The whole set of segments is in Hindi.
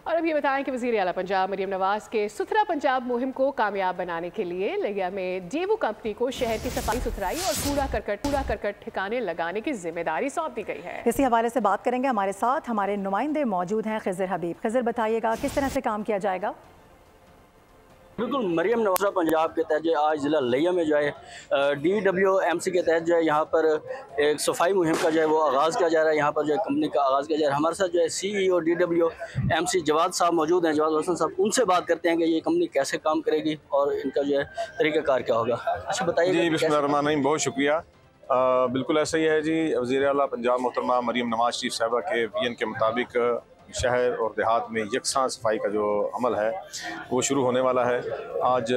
और अब ये बताएं कि वज़ीर आला पंजाब मरियम नवाज के सुथरा पंजाब मुहिम को कामयाब बनाने के लिए लिया में डेवो कंपनी को शहर की सफाई सुथराई और कूड़ा करकट ठिकाने लगाने की जिम्मेदारी सौंप दी गई है। इसी हवाले से बात करेंगे, हमारे साथ हमारे नुमाइंदे मौजूद हैं। खिज़र हबीब, खिज़र बताइएगा किस तरह से काम किया जाएगा? बिल्कुल, मरियम नवाज पंजाब के तहत जो आज ज़िला लिया में जो है DWMC के तहत जो है यहाँ पर एक सफाई मुहिम का जो है वो आगाज़ किया जा रहा है। यहाँ पर जो है कंपनी का आगाज़ किया जा रहा है। हमारे साथ जो है CEO DWMC जवाद साहब मौजूद हैं। जवाद हसन साहब, उनसे बात करते हैं कि ये कंपनी कैसे काम करेगी और इनका जो है तरीक़ाकार क्या होगा। अच्छा बताइए जी। बिस्मिल्लाहिर्रहमानिर्रहीम, बहुत शुक्रिया। बिल्कुल ऐसा ही है जी। वज़ीर आला पंजाब मोहतरमा मरियम नवाज शरीफ साहबा के विजन के मुताबिक शहर और देहात में यकसां सफाई का जो अमल है वो शुरू होने वाला है। आज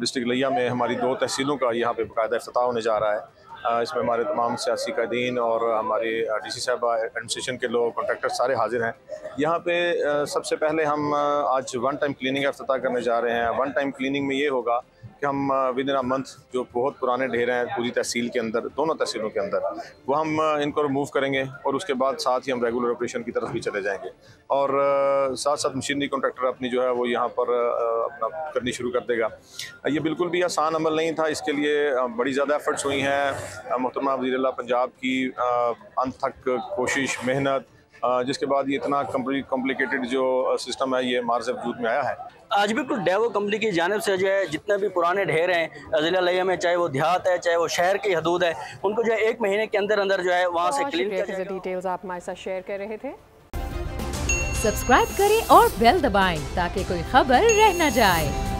डिस्ट्रिक्ट लिया में हमारी 2 तहसीलों का यहाँ पे बाकायदा इफ्तिताह होने जा रहा है। इसमें हमारे तमाम सियासी कायदीन और हमारे DC साहबा, एडमिनिस्ट्रेशन के लोग, कॉन्ट्रैक्टर सारे हाजिर हैं। यहाँ पे सबसे पहले हम आज वन टाइम क्लीनिंग का इफ्तिताह करने जा रहे हैं। वन टाइम क्लीनिंग में ये होगा कि हम विद इन अ मंथ जो बहुत पुराने ढेर हैं पूरी तहसील के अंदर, दोनों तहसीलों के अंदर, वो हम इनको रिमूव करेंगे और उसके बाद साथ ही हम रेगुलर ऑपरेशन की तरफ भी चले जाएंगे। और साथ साथ मशीनरी कॉन्ट्रैक्टर अपनी जो है वो यहाँ पर अपना करनी शुरू कर देगा। ये बिल्कुल भी आसान अमल नहीं था, इसके लिए बड़ी ज़्यादा एफर्ट्स हुई हैं। मोहतरमा वज़ीर आला पंजाब की अनथक कोशिश, मेहनत, जिसके बाद ये इतना कॉम्प्लिकेटेड जो सिस्टम है ये मार्ज़ वजूद में आया है। आज बिल्कुल डेवो कंपनी की जानिब से जो है जितने भी पुराने ढेर हैं ज़िला लिया में, चाहे वो देहात है चाहे वो शहर की हदूद है, उनको जो है 1 महीने के अंदर अंदर जो है वहाँ से क्लीन किया जाएगा। डिटेल्स आप हमारे साथ शेयर कर रहे थे। सब्सक्राइब करें और बेल दबाएं ताकि कोई खबर रह न जाए।